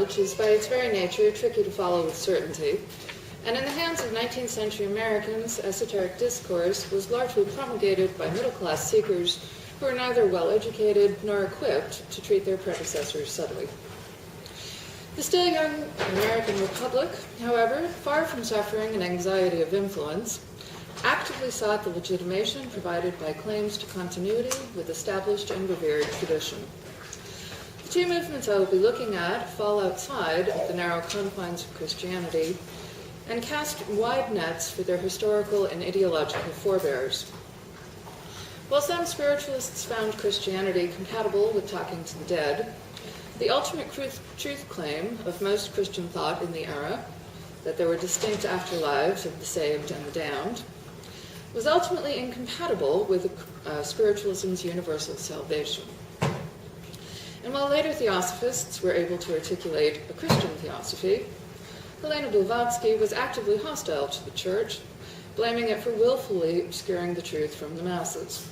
which is by its very nature tricky to follow with certainty. And in the hands of 19th century Americans, esoteric discourse was largely promulgated by middle-class seekers who were neither well-educated nor equipped to treat their predecessors subtly. The still young American Republic, however, far from suffering an anxiety of influence, actively sought the legitimation provided by claims to continuity with established and revered tradition. The two movements I will be looking at fall outside of the narrow confines of Christianity and cast wide nets for their historical and ideological forebears. While some spiritualists found Christianity compatible with talking to the dead, the ultimate truth claim of most Christian thought in the era, that there were distinct afterlives of the saved and the damned, was ultimately incompatible with spiritualism's universal salvation. And while later theosophists were able to articulate a Christian theosophy, Helena Blavatsky was actively hostile to the church, blaming it for willfully obscuring the truth from the masses.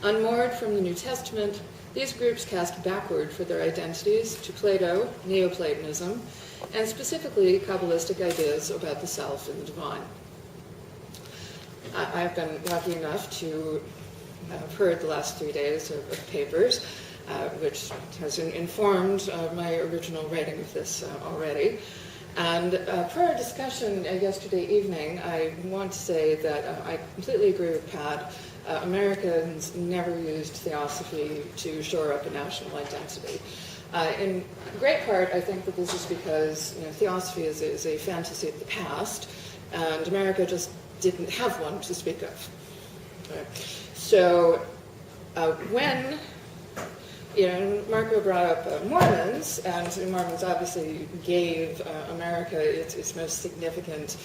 Unmoored from the New Testament, these groups cast backward for their identities to Plato, Neoplatonism, and specifically Kabbalistic ideas about the self and the divine. I've been lucky enough to have heard the last 3 days of papers, which has informed my original writing of this already. And per our discussion yesterday evening, I want to say that I completely agree with Pat. Americans never used theosophy to shore up a national identity. In great part, I think that this is because theosophy is a fantasy of the past, and America just didn't have one to speak of. Right? So when Marco brought up Mormons, and Mormons obviously gave America its most significant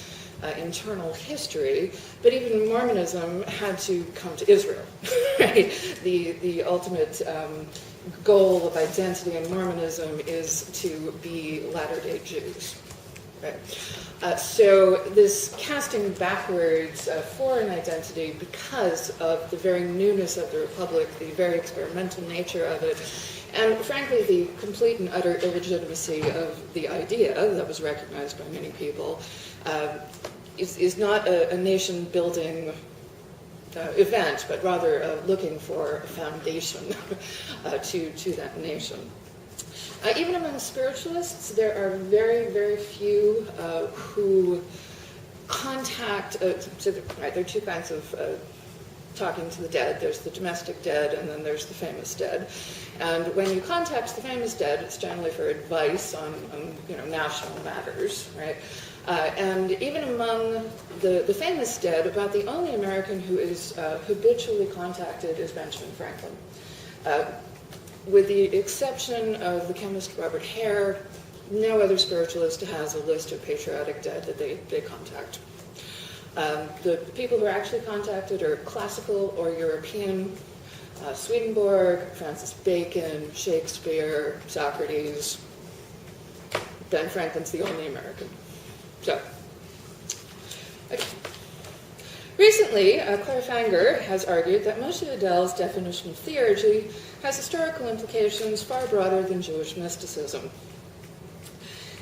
internal history, but even Mormonism had to come to Israel. Right? The ultimate goal of identity in Mormonism is to be Latter-day Jews. Right? So this casting backwards for an identity because of the very newness of the Republic, the very experimental nature of it, and frankly the complete and utter illegitimacy of the idea that was recognized by many people, is not a nation-building event, but rather looking for a foundation to that nation. Even among spiritualists, there are very, very few who contact, so there are two kinds of talking to the dead. There's the domestic dead, and then there's the famous dead. And when you contact the famous dead, it's generally for advice on national matters, right? And even among the famous dead, about the only American who is habitually contacted is Benjamin Franklin. With the exception of the chemist Robert Hare, no other spiritualist has a list of patriotic dead that they contact. The people who are actually contacted are classical or European, Swedenborg, Francis Bacon, Shakespeare, Socrates. Ben Franklin's the only American. So, okay. Recently, Claire Fanger has argued that Moshe Adell's definition of theurgy has historical implications far broader than Jewish mysticism.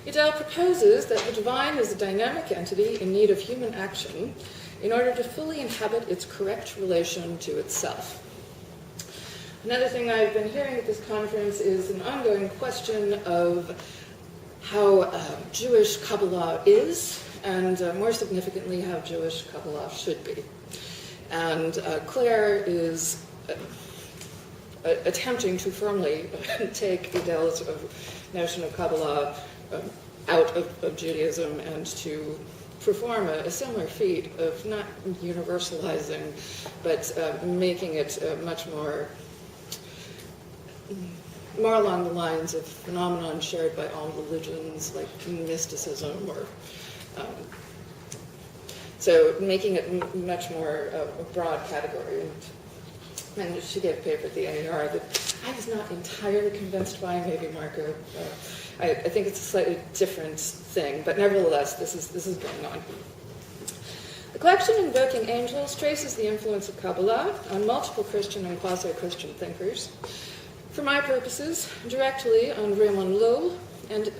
Adell proposes that the divine is a dynamic entity in need of human action in order to fully inhabit its correct relation to itself. Another thing I've been hearing at this conference is an ongoing question of how Jewish Kabbalah is, and more significantly, how Jewish Kabbalah should be. And Claire is attempting to firmly take Adell's notion of Kabbalah out of Judaism and to perform a similar feat of not universalizing, but making it much more along the lines of phenomenon shared by all religions, like mysticism, or so making it much more a broad category. And she gave a paper at the AAR that I was not entirely convinced by, maybe Marco. I think it's a slightly different thing, but nevertheless, this is going on. The collection Invoking Angels traces the influence of Kabbalah on multiple Christian and quasi-Christian thinkers. For my purposes, directly on Raymond Lull, and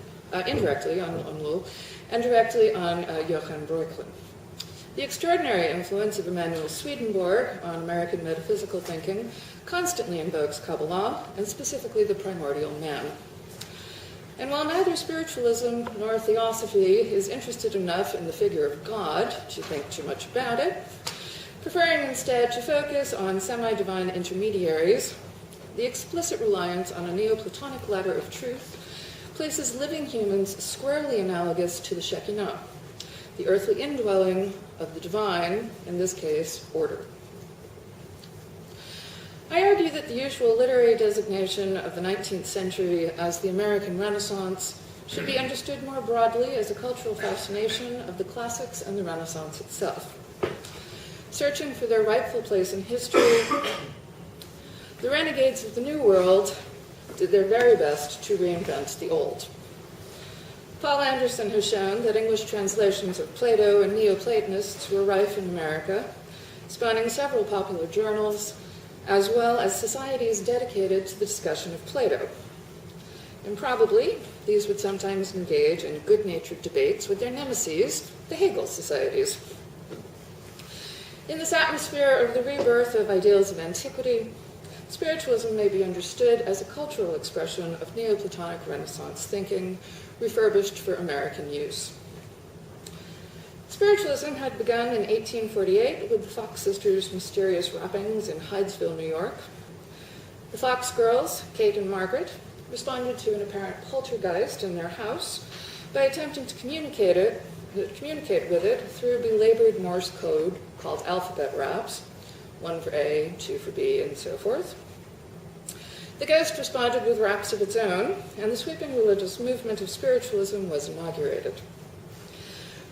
indirectly on Lull, and directly on Johann Breucklen. The extraordinary influence of Emanuel Swedenborg on American metaphysical thinking constantly invokes Kabbalah, and specifically the primordial man. And while neither spiritualism nor Theosophy is interested enough in the figure of God to think too much about it, preferring instead to focus on semi-divine intermediaries, the explicit reliance on a Neoplatonic ladder of truth places living humans squarely analogous to the Shekinah, the earthly indwelling of the divine, in this case, order. I argue that the usual literary designation of the 19th century as the American Renaissance should be understood more broadly as a cultural fascination of the classics and the Renaissance itself. Searching for their rightful place in history, the renegades of the New World did their very best to reinvent the old. Paul Anderson has shown that English translations of Plato and Neoplatonists were rife in America, spawning several popular journals, as well as societies dedicated to the discussion of Plato. And probably, these would sometimes engage in good-natured debates with their nemeses, the Hegel societies. In this atmosphere of the rebirth of ideals of antiquity, spiritualism may be understood as a cultural expression of Neoplatonic Renaissance thinking, refurbished for American use. Spiritualism had begun in 1848 with the Fox sisters' mysterious rappings in Hydesville, New York. The Fox girls, Kate and Margaret, responded to an apparent poltergeist in their house by attempting to communicate with it through belabored Morse code called alphabet raps, 1 for A, 2 for B, and so forth. The ghost responded with raps of its own, and the sweeping religious movement of spiritualism was inaugurated.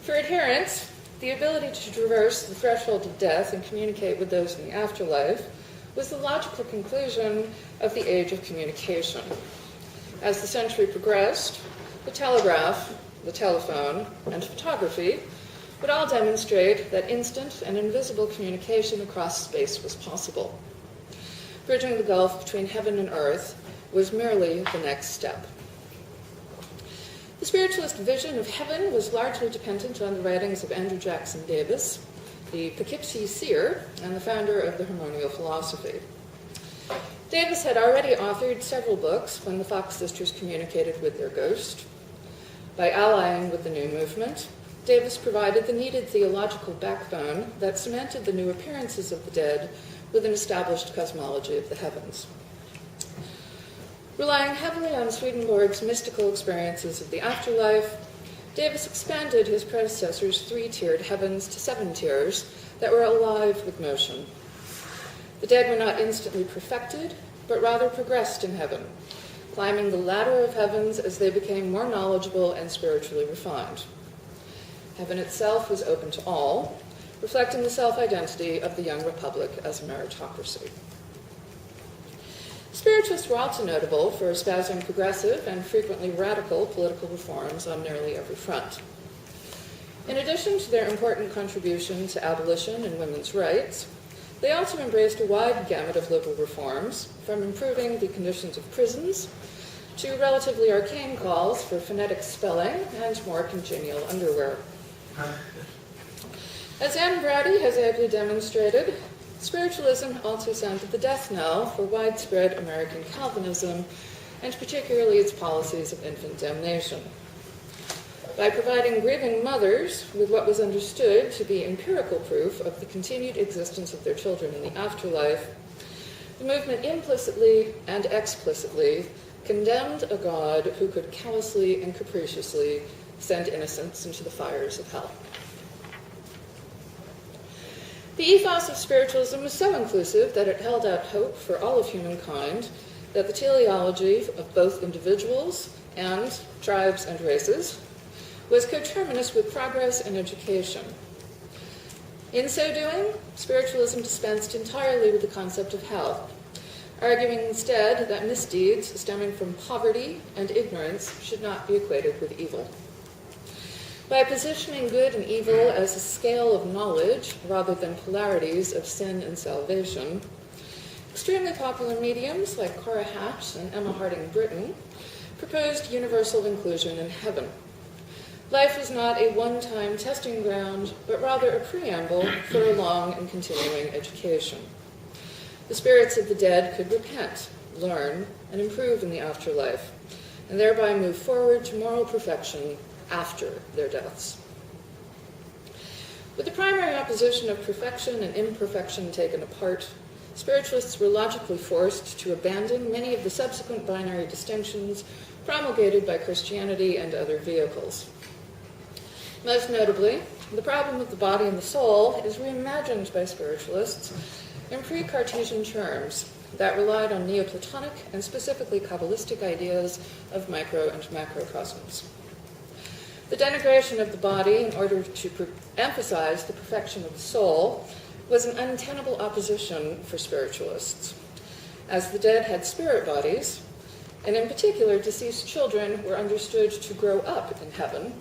For adherents, the ability to traverse the threshold of death and communicate with those in the afterlife was the logical conclusion of the age of communication. As the century progressed, the telegraph, the telephone, and photography would all demonstrate that instant and invisible communication across space was possible. Bridging the gulf between heaven and earth was merely the next step. The spiritualist vision of heaven was largely dependent on the writings of Andrew Jackson Davis, the Poughkeepsie seer and the founder of the Harmonial Philosophy. Davis had already authored several books when the Fox sisters communicated with their ghost. By allying with the new movement, Davis provided the needed theological backbone that cemented the new appearances of the dead with an established cosmology of the heavens. Relying heavily on Swedenborg's mystical experiences of the afterlife, Davis expanded his predecessor's 3-tiered heavens to 7 tiers that were alive with motion. The dead were not instantly perfected, but rather progressed in heaven, climbing the ladder of heavens as they became more knowledgeable and spiritually refined. Heaven itself was open to all, reflecting the self-identity of the young republic as a meritocracy. Spiritualists were also notable for espousing progressive and frequently radical political reforms on nearly every front. In addition to their important contribution to abolition and women's rights, they also embraced a wide gamut of liberal reforms, from improving the conditions of prisons to relatively arcane calls for phonetic spelling and more congenial underwear. As Anne Brady has ably demonstrated, spiritualism also sounded the death knell for widespread American Calvinism, and particularly its policies of infant damnation. By providing grieving mothers with what was understood to be empirical proof of the continued existence of their children in the afterlife, the movement implicitly and explicitly condemned a God who could callously and capriciously send innocents into the fires of hell. The ethos of spiritualism was so inclusive that it held out hope for all of humankind that the teleology of both individuals and tribes and races was coterminous with progress and education. In so doing, spiritualism dispensed entirely with the concept of hell, arguing instead that misdeeds stemming from poverty and ignorance should not be equated with evil. By positioning good and evil as a scale of knowledge rather than polarities of sin and salvation, extremely popular mediums like Cora Hatch and Emma Harding Britton proposed universal inclusion in heaven. Life is not a one-time testing ground, but rather a preamble for a long and continuing education. The spirits of the dead could repent, learn, and improve in the afterlife, and thereby move forward to moral perfection after their deaths. With the primary opposition of perfection and imperfection taken apart, spiritualists were logically forced to abandon many of the subsequent binary distinctions promulgated by Christianity and other vehicles. Most notably, the problem of the body and the soul is reimagined by spiritualists in pre-Cartesian terms that relied on Neoplatonic and specifically Kabbalistic ideas of micro and macrocosms. The denigration of the body in order to emphasize the perfection of the soul was an untenable opposition for spiritualists, as the dead had spirit bodies, and in particular deceased children were understood to grow up in heaven,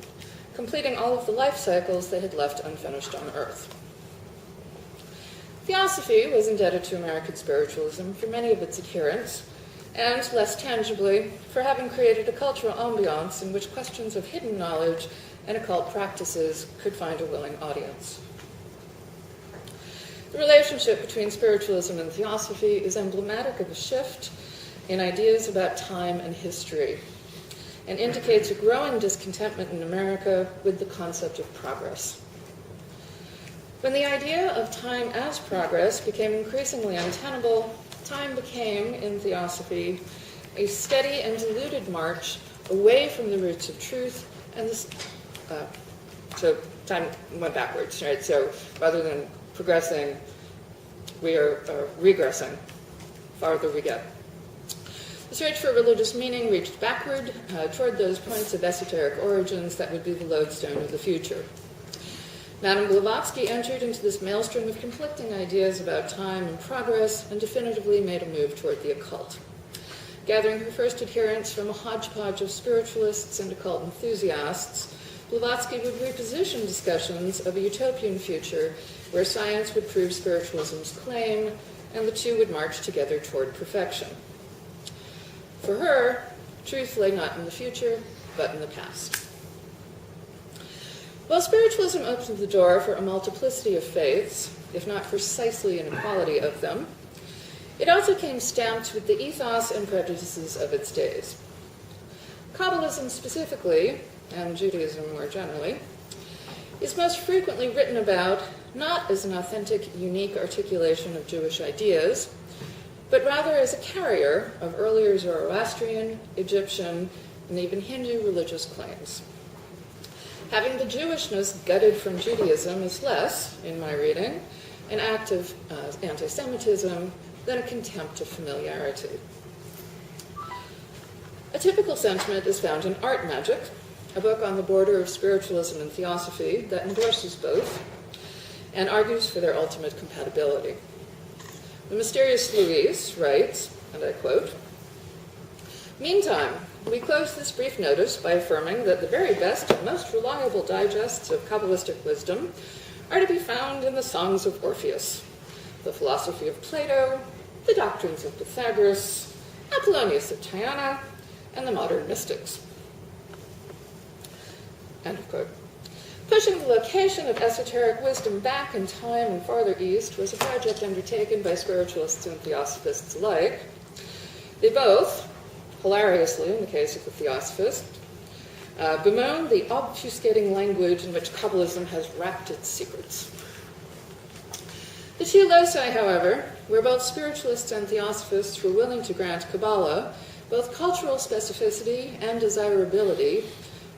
completing all of the life cycles they had left unfinished on earth. Theosophy was indebted to American spiritualism for many of its adherents, and, less tangibly, for having created a cultural ambiance in which questions of hidden knowledge and occult practices could find a willing audience. The relationship between spiritualism and theosophy is emblematic of a shift in ideas about time and history, and indicates a growing discontentment in America with the concept of progress. When the idea of time as progress became increasingly untenable, time became, in theosophy, a steady and diluted march away from the roots of truth, and this, so time went backwards, right? So rather than progressing, we are regressing, farther we get. The search for religious meaning reached backward toward those points of esoteric origins that would be the lodestone of the future. Madame Blavatsky entered into this maelstrom of conflicting ideas about time and progress and definitively made a move toward the occult. Gathering her first adherents from a hodgepodge of spiritualists and occult enthusiasts, Blavatsky would reposition discussions of a utopian future where science would prove spiritualism's claim and the two would march together toward perfection. For her, truth lay not in the future, but in the past. While spiritualism opened the door for a multiplicity of faiths, if not precisely an equality of them, it also came stamped with the ethos and prejudices of its days. Kabbalism specifically, and Judaism more generally, is most frequently written about not as an authentic, unique articulation of Jewish ideas, but rather as a carrier of earlier Zoroastrian, Egyptian, and even Hindu religious claims. Having the Jewishness gutted from Judaism is less, in my reading, an act of anti-Semitism than a contempt of familiarity. A typical sentiment is found in Art Magic, a book on the border of spiritualism and theosophy that endorses both and argues for their ultimate compatibility. The mysterious Louise writes, and I quote, "Meantime, we close this brief notice by affirming that the very best and most reliable digests of Kabbalistic wisdom are to be found in the songs of Orpheus, the philosophy of Plato, the doctrines of Pythagoras, Apollonius of Tyana, and the modern mystics." End of quote. Pushing the location of esoteric wisdom back in time and farther east was a project undertaken by spiritualists and theosophists alike. They both, hilariously in the case of the theosophist, bemoan the obfuscating language in which Kabbalism has wrapped its secrets. The two loci, however, where both spiritualists and theosophists were willing to grant Kabbalah both cultural specificity and desirability,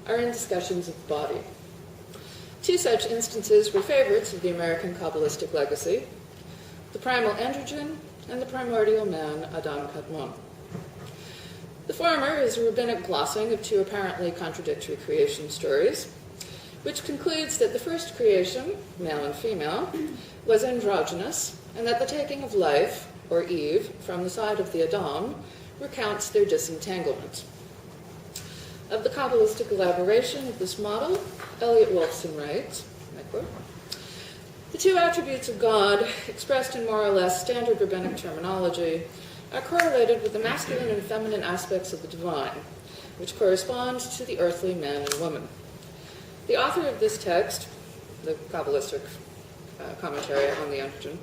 are in discussions of the body. Two such instances were favorites of the American Kabbalistic legacy, the primal androgen and the primordial man, Adam Kadmon. The former is a rabbinic glossing of two apparently contradictory creation stories, which concludes that the first creation, male and female, was androgynous, and that the taking of life, or Eve, from the side of the Adam recounts their disentanglement. Of the Kabbalistic elaboration of this model, Elliot Wolfson writes, I quote, "The two attributes of God, expressed in more or less standard rabbinic terminology, are correlated with the masculine and feminine aspects of the divine, which correspond to the earthly man and woman. The author of this text, the Kabbalistic commentary on the androgen,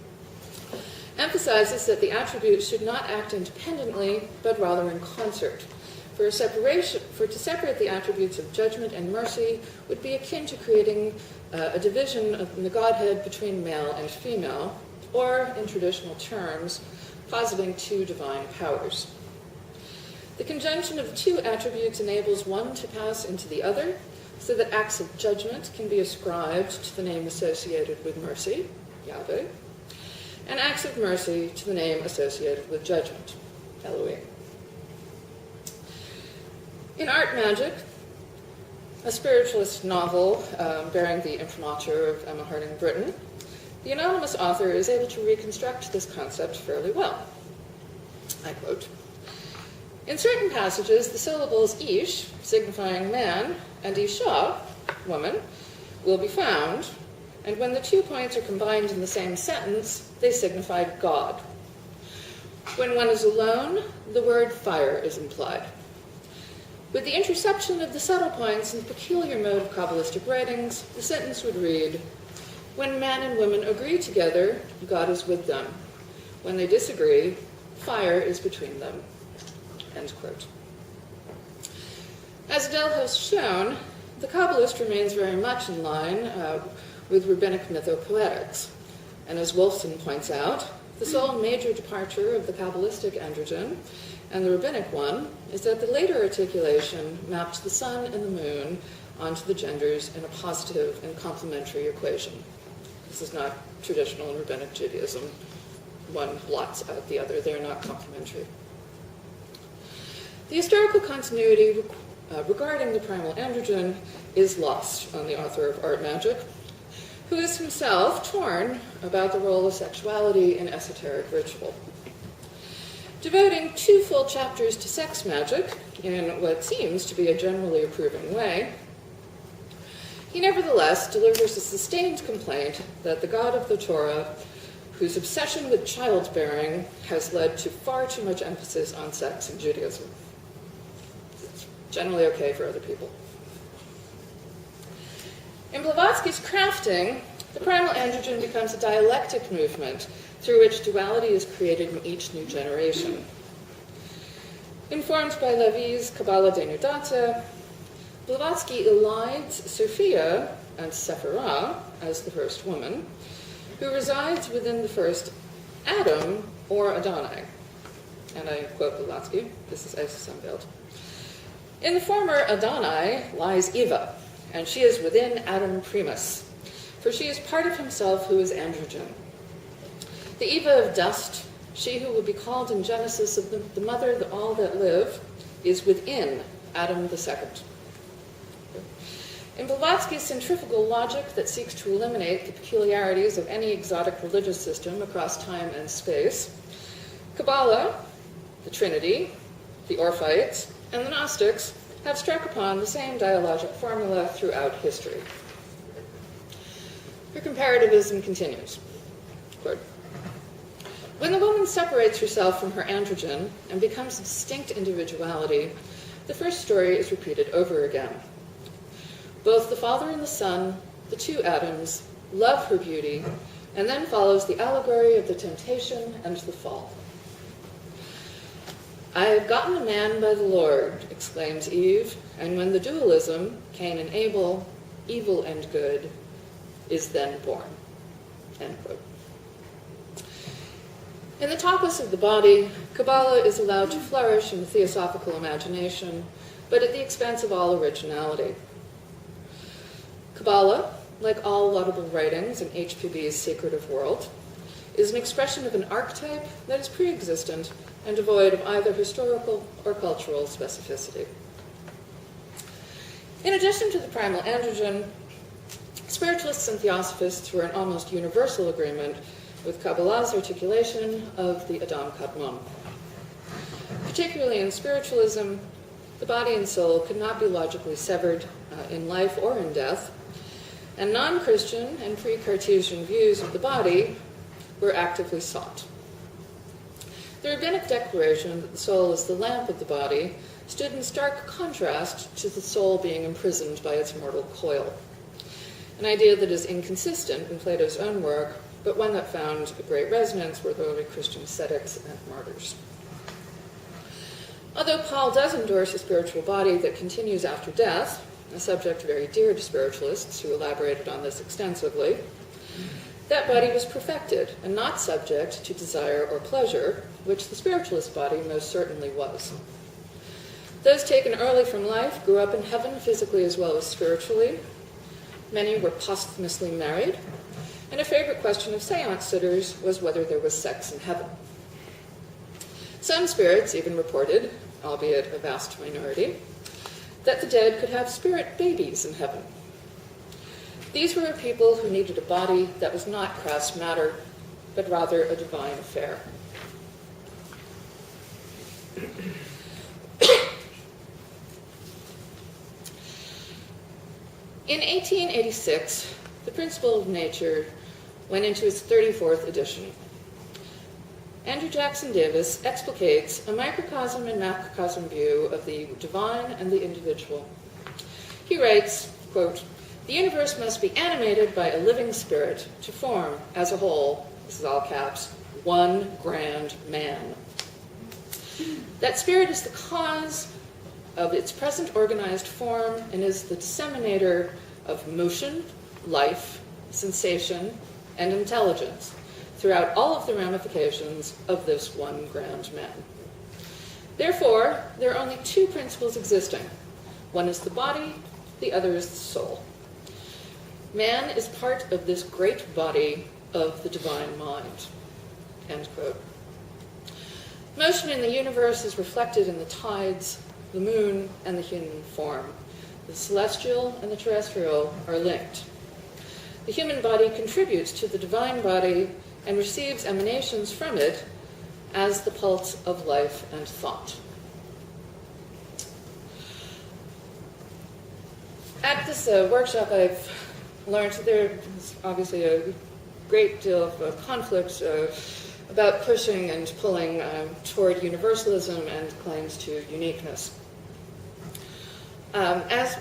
emphasizes that the attributes should not act independently, but rather in concert. For to separate the attributes of judgment and mercy would be akin to creating a division in the Godhead between male and female, or, in traditional terms, positing two divine powers. The conjunction of the two attributes enables one to pass into the other, so that acts of judgment can be ascribed to the name associated with mercy, Yahweh, and acts of mercy to the name associated with judgment, Elohim. In Art Magic, a spiritualist novel bearing the imprimatur of Emma Harding Britten, the anonymous author is able to reconstruct this concept fairly well. I quote, "In certain passages, the syllables ish, signifying man, and isha, woman, will be found, and when the 2 points are combined in the same sentence, they signify God. When one is alone, the word fire is implied. With the interception of the subtle points in the peculiar mode of Kabbalistic writings, the sentence would read, when man and woman agree together, God is with them. When they disagree, fire is between them." End quote. As Adele has shown, the Kabbalist remains very much in line with rabbinic mythopoetics. And as Wolfson points out, the sole major departure of the Kabbalistic androgen and the rabbinic one is that the later articulation mapped the sun and the moon onto the genders in a positive and complementary equation. This is not traditional in rabbinic Judaism. One blots out the other. They're not complementary. The historical continuity regarding the primal androgen is lost on the author of Art Magic, who is himself torn about the role of sexuality in esoteric ritual. Devoting 2 full chapters to sex magic, in what seems to be a generally approving way, he nevertheless delivers a sustained complaint that the God of the Torah, whose obsession with childbearing has led to far too much emphasis on sex in Judaism. It's generally okay for other people. In Blavatsky's crafting, the primal androgen becomes a dialectic movement through which duality is created in each new generation. Informed by Levy's Kabbalah Denudata, Blavatsky elides Sophia and Sephirah as the first woman, who resides within the first Adam or Adonai. And I quote Blavatsky, this is Esoteric. In the former Adonai lies Eva, and she is within Adam Primus, for she is part of himself who is androgen. The Eva of dust, she who will be called in Genesis of the mother of all that live, is within Adam the second. In Blavatsky's centrifugal logic that seeks to eliminate the peculiarities of any exotic religious system across time and space, Kabbalah, the Trinity, the Orphites, and the Gnostics have struck upon the same dialogic formula throughout history. Her comparativism continues. Quote, when the woman separates herself from her androgen and becomes a distinct individuality, the first story is repeated over again. Both the Father and the Son, the 2 Adams, love her beauty, and then follows the allegory of the temptation and the fall. I have gotten a man by the Lord, exclaims Eve, and when the dualism, Cain and Abel, evil and good, is then born. End quote. In the topos of the body, Kabbalah is allowed to flourish in the theosophical imagination, but at the expense of all originality. Kabbalah, like all laudable writings in HPB's Secretive World, is an expression of an archetype that is pre-existent and devoid of either historical or cultural specificity. In addition to the primal androgen, spiritualists and theosophists were in almost universal agreement with Kabbalah's articulation of the Adam Kadmon. Particularly in spiritualism, the body and soul could not be logically severed in life or in death, and non-Christian and pre-Cartesian views of the body were actively sought. The rabbinic declaration that the soul is the lamp of the body stood in stark contrast to the soul being imprisoned by its mortal coil. An idea that is inconsistent in Plato's own work, but one that found a great resonance with early Christian ascetics and martyrs. Although Paul does endorse a spiritual body that continues after death, a subject very dear to spiritualists who elaborated on this extensively, that body was perfected and not subject to desire or pleasure, which the spiritualist body most certainly was. Those taken early from life grew up in heaven physically as well as spiritually. Many were posthumously married, and a favorite question of seance sitters was whether there was sex in heaven. Some spirits even reported, albeit a vast minority, that the dead could have spirit babies in heaven. These were people who needed a body that was not crass matter, but rather a divine affair. In 1886, The Principle of Nature went into its 34th edition. Andrew Jackson Davis explicates a microcosm and macrocosm view of the divine and the individual. He writes, quote, "The universe must be animated by a living spirit to form, as a whole," this is all caps, "one grand man. That spirit is the cause of its present organized form and is the disseminator of motion, life, sensation, and intelligence throughout all of the ramifications of this one grand man. Therefore, there are only two principles existing. One is the body, the other is the soul. Man is part of this great body of the divine mind." End quote. Motion in the universe is reflected in the tides, the moon, and the human form. The celestial and the terrestrial are linked. The human body contributes to the divine body and receives emanations from it as the pulse of life and thought. At this workshop, I've learned that there is obviously a great deal of conflict about pushing and pulling toward universalism and claims to uniqueness. As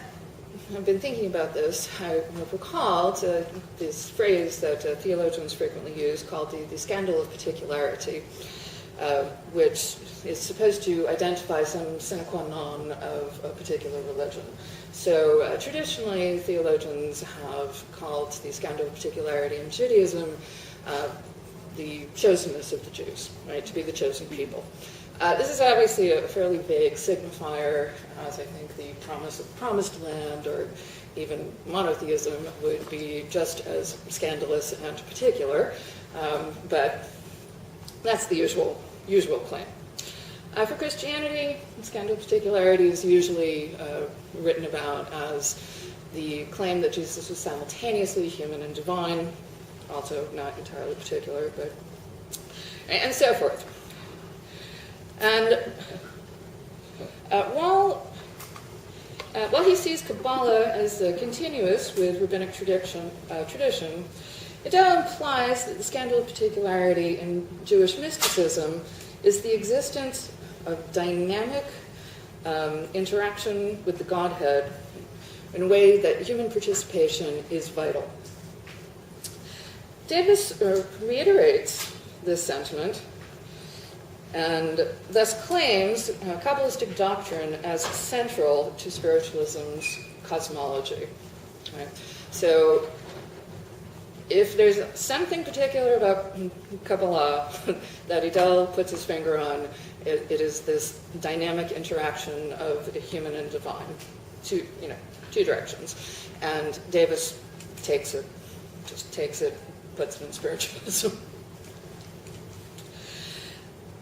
I've been thinking about this, I have recalled this phrase that theologians frequently use called the scandal of particularity, which is supposed to identify some sine qua non of a particular religion. So traditionally, theologians have called the scandal of particularity in Judaism the chosenness of the Jews, right, to be the chosen people. This is obviously a fairly vague signifier, as I think the promise of the promised land or even monotheism would be just as scandalous and particular, but that's the usual claim. For Christianity, scandal of particularity is usually written about as the claim that Jesus was simultaneously human and divine, also not entirely particular, but and so forth. And while he sees Kabbalah as continuous with rabbinic tradition, it implies that the scandal of particularity in Jewish mysticism is the existence of dynamic interaction with the Godhead in a way that human participation is vital. Davis reiterates this sentiment and thus claims Kabbalistic doctrine as central to spiritualism's cosmology. Right? So if there's something particular about Kabbalah that Idel puts his finger on, it is this dynamic interaction of the human and divine, two directions. And Davis takes it, puts it in spiritualism.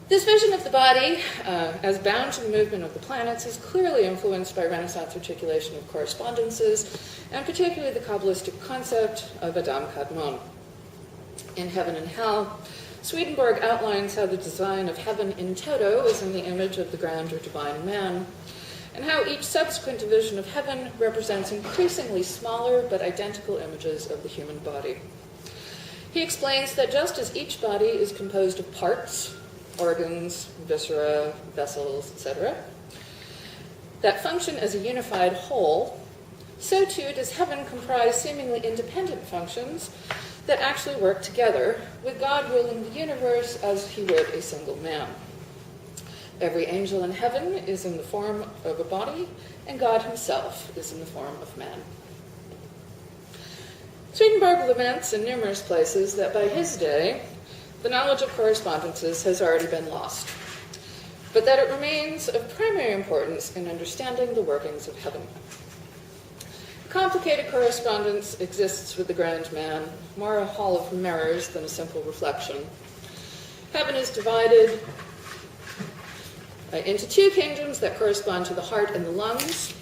This vision of the body as bound to the movement of the planets is clearly influenced by Renaissance articulation of correspondences, and particularly the Kabbalistic concept of Adam Kadmon. In Heaven and Hell, Swedenborg outlines how the design of heaven in toto is in the image of the grand or divine man, and how each subsequent division of heaven represents increasingly smaller but identical images of the human body. He explains that just as each body is composed of parts, organs, viscera, vessels, etc., that function as a unified whole, so too does heaven comprise seemingly independent functions that actually work together, with God ruling the universe as he would a single man. Every angel in heaven is in the form of a body, and God himself is in the form of man. Swedenborg laments in numerous places that by his day, the knowledge of correspondences has already been lost, but that it remains of primary importance in understanding the workings of heaven. A complicated correspondence exists with the grand man, more a hall of mirrors than a simple reflection. Heaven is divided into two kingdoms that correspond to the heart and the lungs.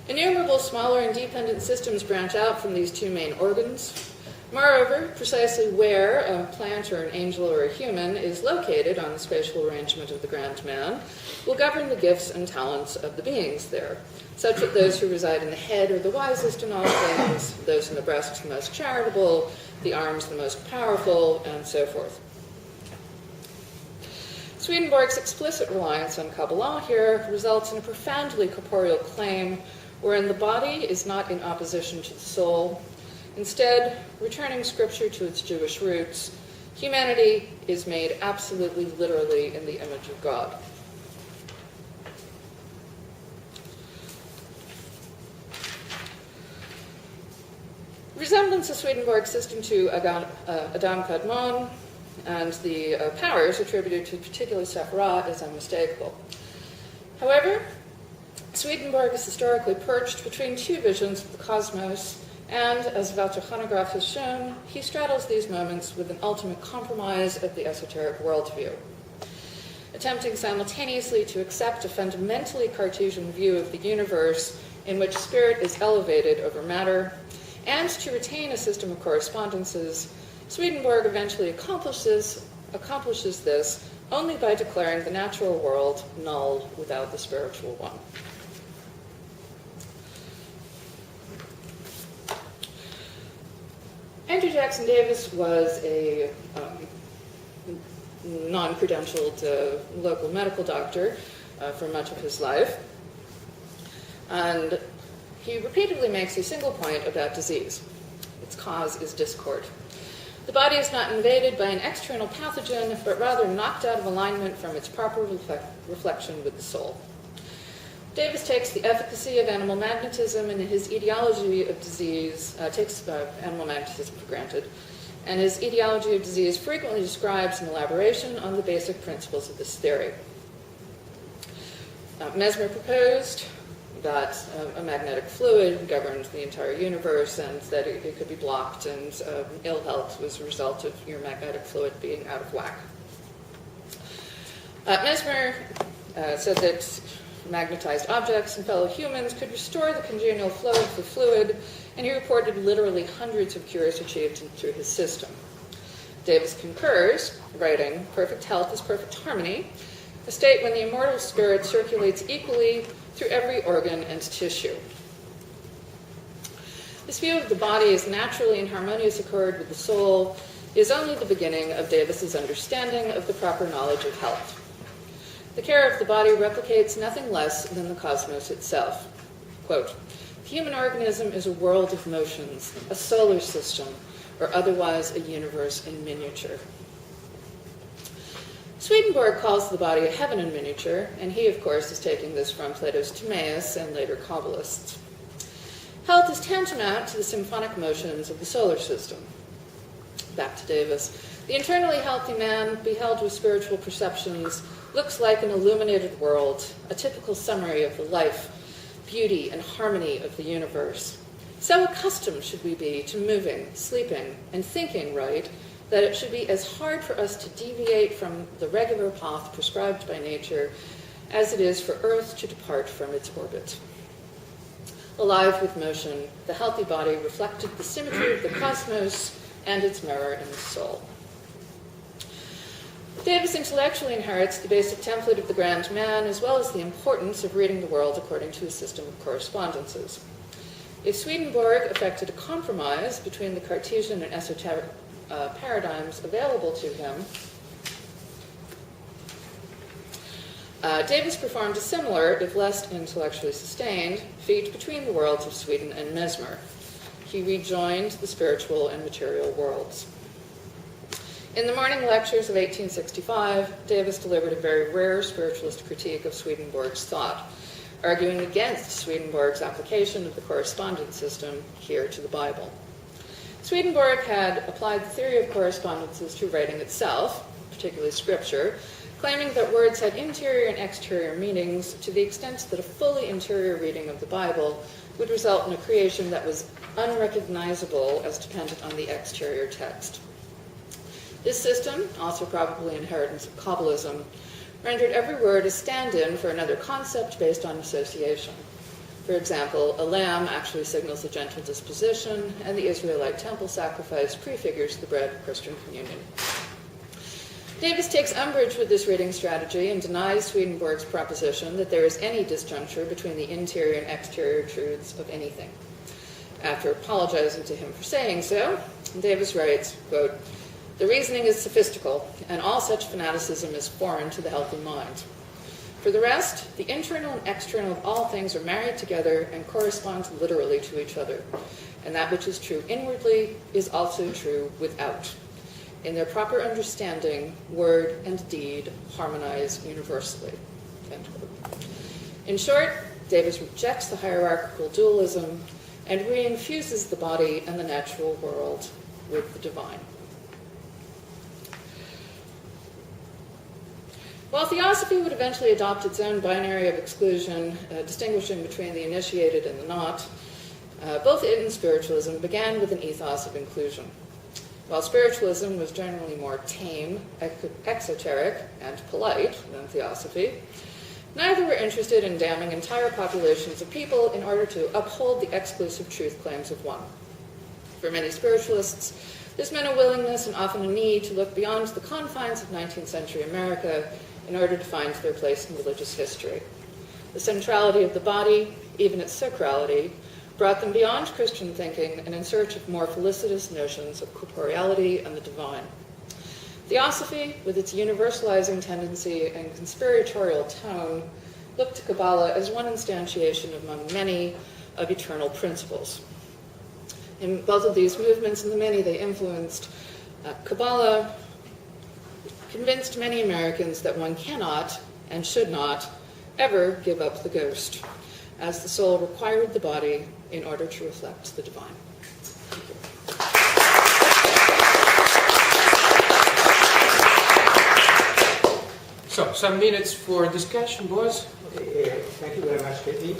Innumerable smaller independent systems branch out from these two main organs. Moreover, precisely where a plant or an angel or a human is located on the spatial arrangement of the grand man will govern the gifts and talents of the beings there, such that those who reside in the head are the wisest in all things, those in the breast the most charitable, the arms the most powerful, and so forth. Swedenborg's explicit reliance on Kabbalah here results in a profoundly corporeal claim wherein the body is not in opposition to the soul. Instead, returning Scripture to its Jewish roots, humanity is made absolutely literally in the image of God. Resemblance of Swedenborg's system to Adam Kadmon and the powers attributed to particular Sephirah is unmistakable. However, Swedenborg is historically perched between two visions of the cosmos, and, as Walter Hanegraaff has shown, he straddles these moments with an ultimate compromise of the esoteric worldview. Attempting simultaneously to accept a fundamentally Cartesian view of the universe in which spirit is elevated over matter, and to retain a system of correspondences, Swedenborg eventually accomplishes this only by declaring the natural world null without the spiritual one. Andrew Jackson Davis was a non-credentialed local medical doctor for much of his life, and he repeatedly makes a single point about disease. Its cause is discord. The body is not invaded by an external pathogen, but rather knocked out of alignment from its proper reflection with the soul. Davis takes the efficacy of animal magnetism and his ideology of disease, takes animal magnetism for granted, and his ideology of disease frequently describes an elaboration on the basic principles of this theory. Mesmer proposed that a magnetic fluid governed the entire universe and that it could be blocked, and ill health was a result of your magnetic fluid being out of whack. Mesmer said that magnetized objects and fellow humans could restore the congenial flow of the fluid, and he reported literally hundreds of cures achieved through his system. Davis concurs, writing, "Perfect health is perfect harmony, a state when the immortal spirit circulates equally through every organ and tissue." This view of the body as naturally in harmonious accord with the soul is only the beginning of Davis's understanding of the proper knowledge of health. The care of the body replicates nothing less than the cosmos itself. Quote, "The human organism is a world of motions, a solar system, or otherwise a universe in miniature." Swedenborg calls the body a heaven in miniature, and he, of course, is taking this from Plato's Timaeus and later Kabbalists. Health is tantamount to the symphonic motions of the solar system. Back to Davis. The internally healthy man, beheld with spiritual perceptions, looks like an illuminated world, a typical summary of the life, beauty, and harmony of the universe. So accustomed should we be to moving, sleeping, and thinking right, that it should be as hard for us to deviate from the regular path prescribed by nature as it is for Earth to depart from its orbit. Alive with motion, the healthy body reflected the symmetry of the cosmos and its mirror in the soul. Davis intellectually inherits the basic template of the grand man, as well as the importance of reading the world according to a system of correspondences. If Swedenborg effected a compromise between the Cartesian and esoteric paradigms available to him, Davis performed a similar, if less intellectually sustained, feat between the worlds of Sweden and Mesmer. He rejoined the spiritual and material worlds. In the morning lectures of 1865, Davis delivered a very rare spiritualist critique of Swedenborg's thought, arguing against Swedenborg's application of the correspondence system here to the Bible. Swedenborg had applied the theory of correspondences to writing itself, particularly scripture, claiming that words had interior and exterior meanings to the extent that a fully interior reading of the Bible would result in a creation that was unrecognizable as dependent on the exterior text. This system, also probably inheritance of Kabbalism, rendered every word a stand-in for another concept based on association. For example, a lamb actually signals a gentle disposition, and the Israelite temple sacrifice prefigures the bread of Christian communion. Davis takes umbrage with this reading strategy and denies Swedenborg's proposition that there is any disjuncture between the interior and exterior truths of anything. After apologizing to him for saying so, Davis writes, quote, "The reasoning is sophistical, and all such fanaticism is foreign to the healthy mind. For the rest, the internal and external of all things are married together and correspond literally to each other, and that which is true inwardly is also true without. In their proper understanding, word and deed harmonize universally." End quote. In short, Davis rejects the hierarchical dualism and reinfuses the body and the natural world with the divine. While Theosophy would eventually adopt its own binary of exclusion, distinguishing between the initiated and the not, both it and Spiritualism began with an ethos of inclusion. While Spiritualism was generally more tame, exoteric, and polite than Theosophy, neither were interested in damning entire populations of people in order to uphold the exclusive truth claims of one. For many spiritualists, this meant a willingness and often a need to look beyond the confines of 19th century America in order to find their place in religious history. The centrality of the body, even its sacrality, brought them beyond Christian thinking and in search of more felicitous notions of corporeality and the divine. Theosophy, with its universalizing tendency and conspiratorial tone, looked to Kabbalah as one instantiation among many of eternal principles. In both of these movements and the many they influenced, Kabbalah convinced many Americans that one cannot and should not ever give up the ghost, as the soul required the body in order to reflect the divine. So, some minutes for discussion, Boaz. Thank you very much, Cathy.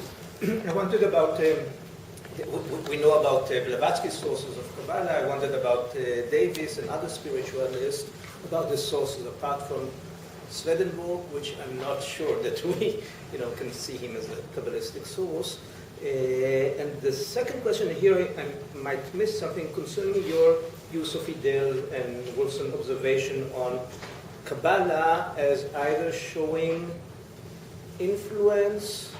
I wondered about, we know about Blavatsky's sources of Kabbalah. I wondered about Davis and other spiritualists, about the sources apart from Swedenborg, which I'm not sure that we can see him as a Kabbalistic source. And the second question here, I might miss something concerning your use of Fidel and Wilson observation on Kabbalah as either showing influence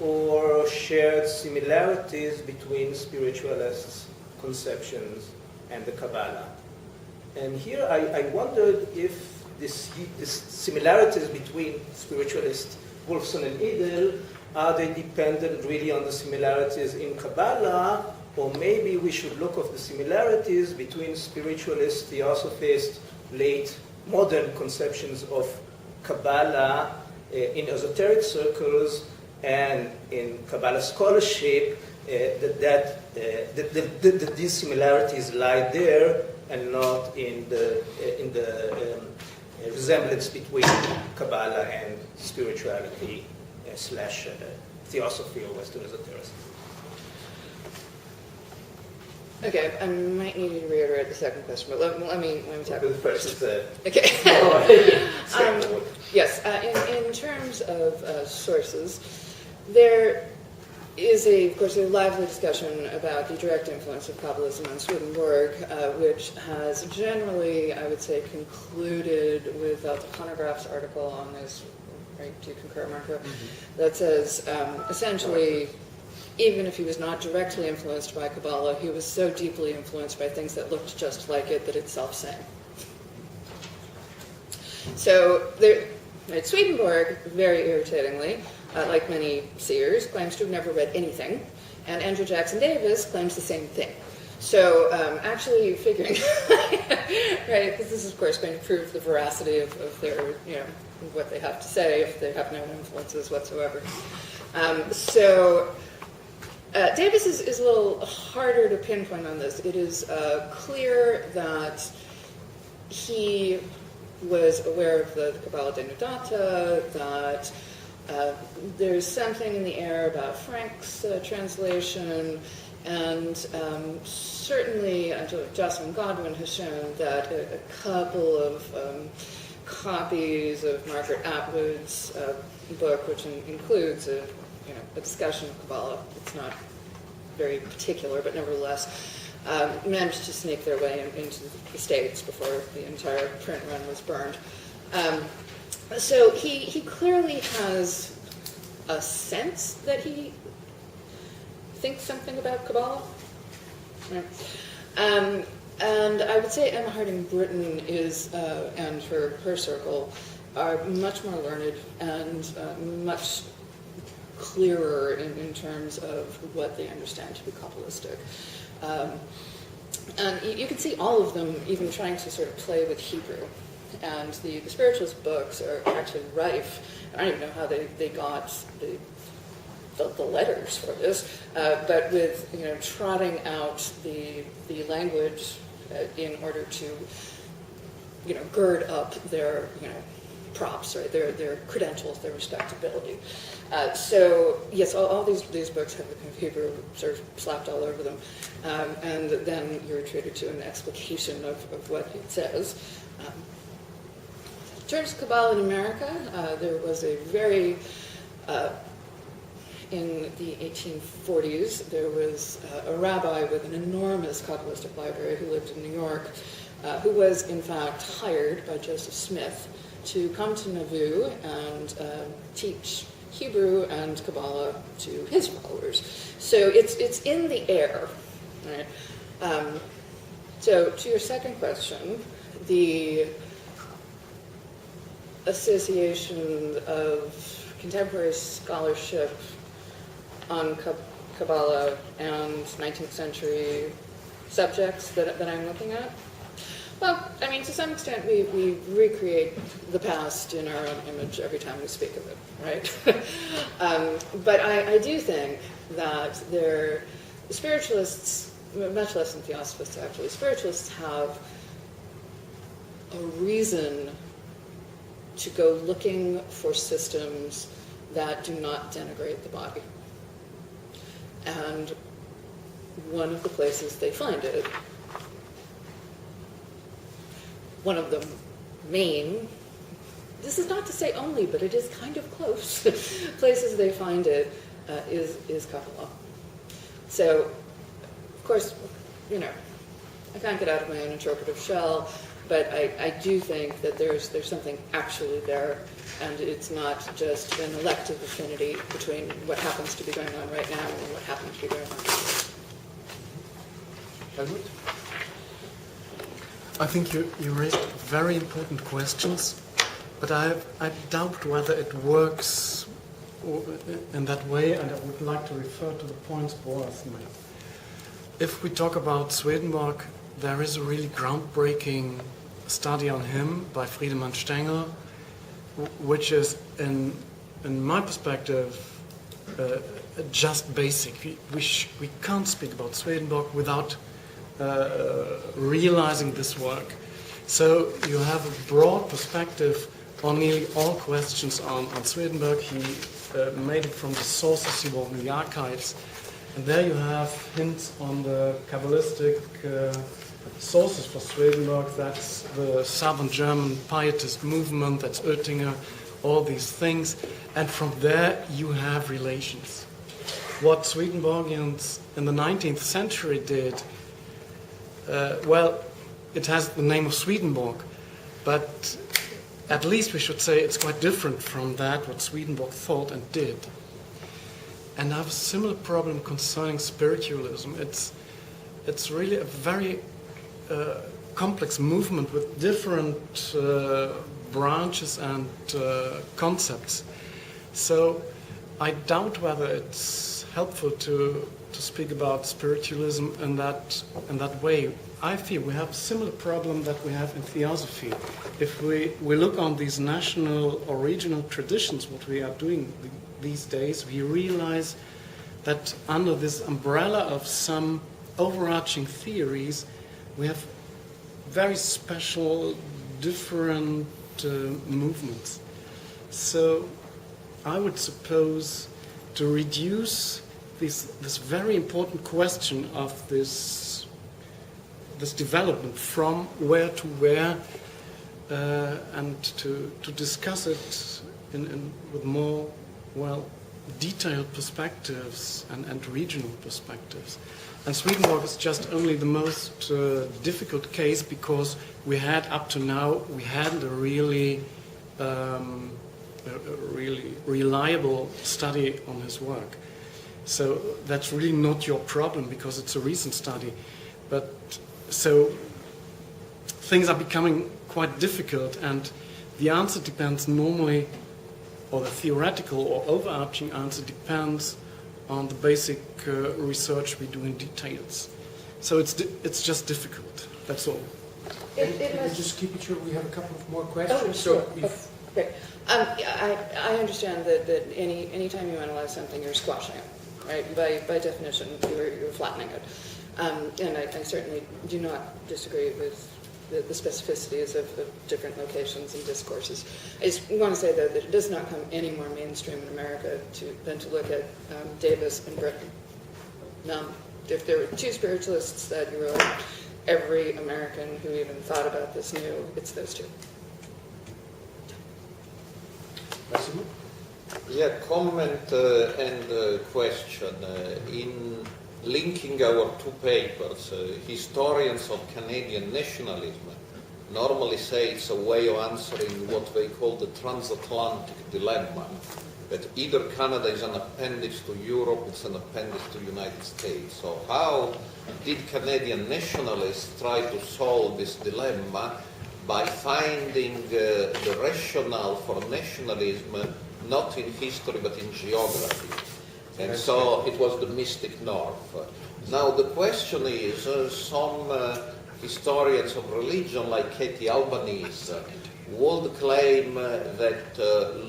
or shared similarities between spiritualists' conceptions and the Kabbalah. And here I wondered if these similarities between spiritualists Wolfson and Edel, are they dependent really on the similarities in Kabbalah, or maybe we should look at the similarities between spiritualist, theosophist, late modern conceptions of Kabbalah in esoteric circles and in Kabbalah scholarship, that these similarities lie there and not in the resemblance between Kabbalah and spirituality slash theosophy or Western esotericism. Okay, I might need you to reiterate the second question, but let me tackle the first. Okay. Yes, in terms of sources, there is, of course, a lively discussion about the direct influence of Kabbalism on Swedenborg, which has generally, I would say, concluded with the Honograph's article on this, right, do you concur, Marco? Mm-hmm. That says, essentially, even if he was not directly influenced by Kabbalah, he was so deeply influenced by things that looked just like it that it's self-same. So Right? Swedenborg, very irritatingly, like many seers, claims to have never read anything, and Andrew Jackson Davis claims the same thing. So actually figuring, right, because this is of course going to prove the veracity of their, what they have to say if they have no influences whatsoever. Davis is a little harder to pinpoint on this. It is clear that he was aware of the Kabbalah Denudata, that there's something in the air about Frank's translation, and certainly Jocelyn Godwin has shown that a couple of copies of Margaret Atwood's book, which includes a discussion of Kabbalah, it's not very particular, but nevertheless, managed to sneak their way into the States before the entire print run was burned. So he clearly has a sense that he thinks something about Kabbalah. Right? And I would say Emma Harding Britton is, and her circle, are much more learned and much clearer in terms of what they understand to be Kabbalistic. And you can see all of them even trying to sort of play with Hebrew. And the spiritualist books are actually rife. I don't even know how they got the letters for this, but with trotting out the language in order to gird up their props, right? Their credentials, their respectability. So yes, all these books have the kind of Hebrew sort of slapped all over them, and then you're treated to an explication of what it says. In terms of Kabbalah in America, there was a very in the 1840s, there was a rabbi with an enormous Kabbalistic library who lived in New York, who was in fact hired by Joseph Smith to come to Nauvoo and teach Hebrew and Kabbalah to his followers. So it's in the air. Right? So to your second question, the association of contemporary scholarship on Kabbalah and 19th century subjects that I'm looking at? Well, I mean, to some extent, we recreate the past in our own image every time we speak of it, right? But I do think that the spiritualists, much less than theosophists actually, spiritualists have a reason to go looking for systems that do not denigrate the body. And one of the places they find it, one of the main, this is not to say only, but it is kind of close, places they find it is Kabbalah. So, of course, I can't get out of my own interpretive shell, but I do think that there's something actually there, and it's not just an elective affinity between what happens to be going on right now and what happens to be going on. Helmut? I think you raised very important questions, but I doubt whether it works in that way, and I would like to refer to the points Boaz made. If we talk about Swedenborg, there is a really groundbreaking study on him by Friedemann Stengel, which is, in my perspective, just basic. We can't speak about Swedenborg without realizing this work. So you have a broad perspective on nearly all questions on Swedenborg. He made it from the sources he wrote in the archives. And there you have hints on the Kabbalistic sources for Swedenborg. That's the Southern German Pietist movement, that's Oettinger, all these things. And from there you have relations. What Swedenborgians in the 19th century did, it has the name of Swedenborg, but at least we should say it's quite different from that, what Swedenborg thought and did. And I have a similar problem concerning spiritualism. It's really a very complex movement with different branches and concepts. So I doubt whether it's helpful to speak about spiritualism in that way. I feel we have a similar problem that we have in Theosophy. If we look on these national or regional traditions, what we are doing these days, we realize that under this umbrella of some overarching theories, we have very special, different movements. So I would suppose to reduce this very important question of this development from where to where, and to discuss it with more detailed perspectives and regional perspectives. And Swedenborg is just only the most difficult case because we had up to now a really reliable study on his work. So that's really not your problem because it's a recent study. But so things are becoming quite difficult, and the answer depends normally, or the theoretical or overarching answer depends on the basic research we do in details. So it's just difficult. That's all. Can we just keep it short? We have a couple of more questions. Oh, sure. Okay. I understand that any time you analyze something, you're squashing it, right? By definition, you're flattening it. And I certainly do not disagree with the specificities of different locations and discourses. I just want to say, though, that it does not come any more mainstream in America than to look at Davis in Britain. If there were two spiritualists that you wrote, every American who even thought about this knew it's those two. Massimo? Yeah, comment and question. In linking our two papers, historians of Canadian nationalism normally say it's a way of answering what they call the transatlantic dilemma, that either Canada is an appendage to Europe, it's an appendage to the United States. So how did Canadian nationalists try to solve this dilemma? By finding the rationale for nationalism not in history but in geography. And so it was the mystic north. Now the question is, some historians of religion like Cathy would claim that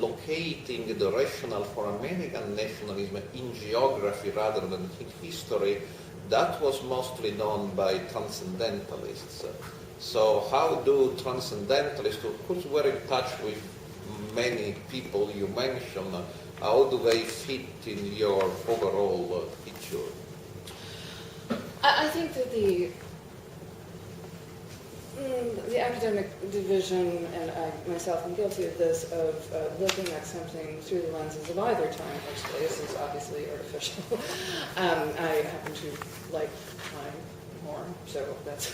locating the rationale for American nationalism in geography rather than in history, that was mostly done by transcendentalists. So how do transcendentalists, of course we're in touch with many people you mentioned, how do they fit in your overall picture? I think that the academic division, and I myself am guilty of this, of looking at something through the lenses of either time or space is obviously artificial. I happen to like time more, so that's...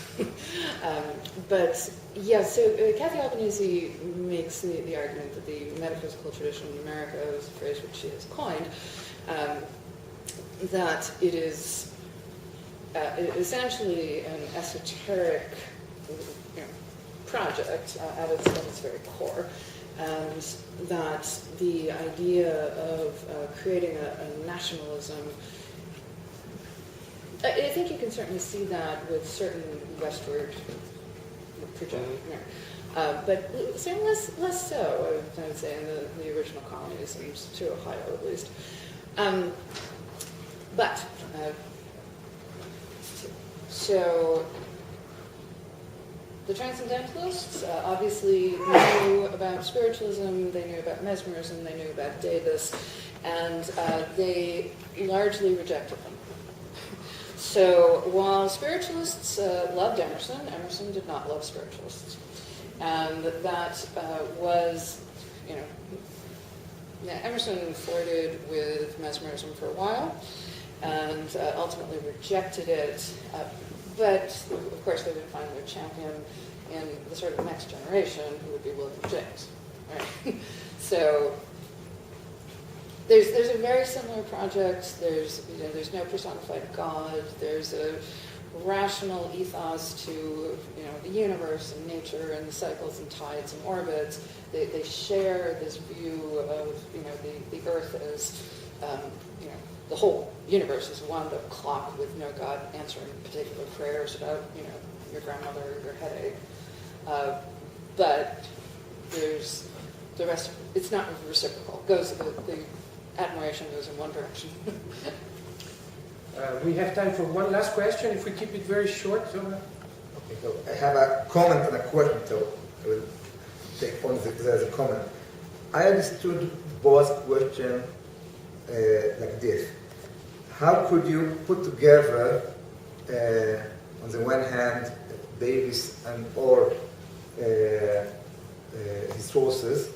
but yeah, so Cathy Albanese makes the argument that the metaphysical tradition in America, is a phrase which she has coined, that it is essentially an esoteric project at its very core, and that the idea of creating a nationalism, I think you can certainly see that with certain westward projections, but less so, I would say, in the original colonies, and to Ohio at least. So the Transcendentalists obviously knew about spiritualism, they knew about mesmerism, they knew about Davis, and they largely rejected them. So while spiritualists loved Emerson, Emerson did not love spiritualists. And that was, Emerson flirted with mesmerism for a while, and ultimately rejected it. But, of course, they would find their champion in the sort of next generation, who would be William James. Right? So there's a very similar project. There's no personified God. There's a rational ethos to the universe and nature and the cycles and tides and orbits. They share this view of the Earth as the whole universe is a wound-up clock with no God answering particular prayers about your grandmother or your headache. But there's the rest. It's not reciprocal. The admiration goes in one direction. We have time for one last question, if we keep it very short. So, Okay, so I have a comment and a question, so I will take on as a comment. I understood Boaz's question like this. How could you put together, on the one hand, Davis and or his sources,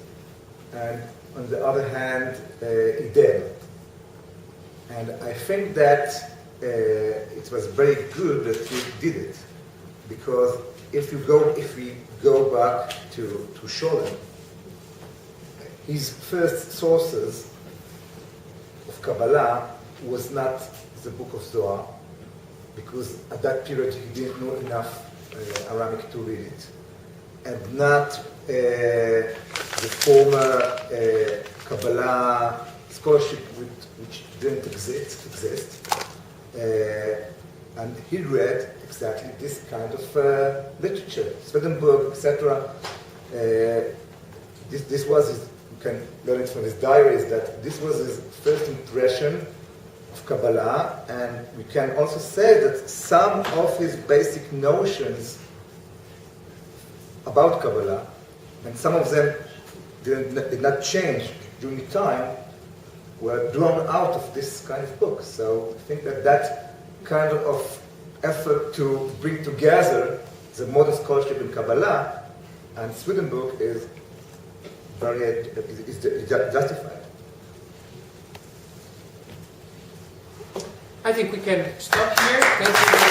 and on the other hand, Idem? And I think that it was very good that he did it, because if we go back to Scholem, his first sources of Kabbalah was not the Book of Zohar, because at that period he didn't know enough Aramaic to read it, and not the former Kabbalah scholarship which didn't exist. And he read exactly this kind of literature, Swedenborg, etc. This was his, you can learn it from his diaries, that this was his first impression of Kabbalah, and we can also say that some of his basic notions about Kabbalah, and some of them did not change during time, were drawn out of this kind of book. So I think that kind of effort to bring together the modern scholarship in Kabbalah and Swedenborg is justified. I think we can stop here. Thank you very much.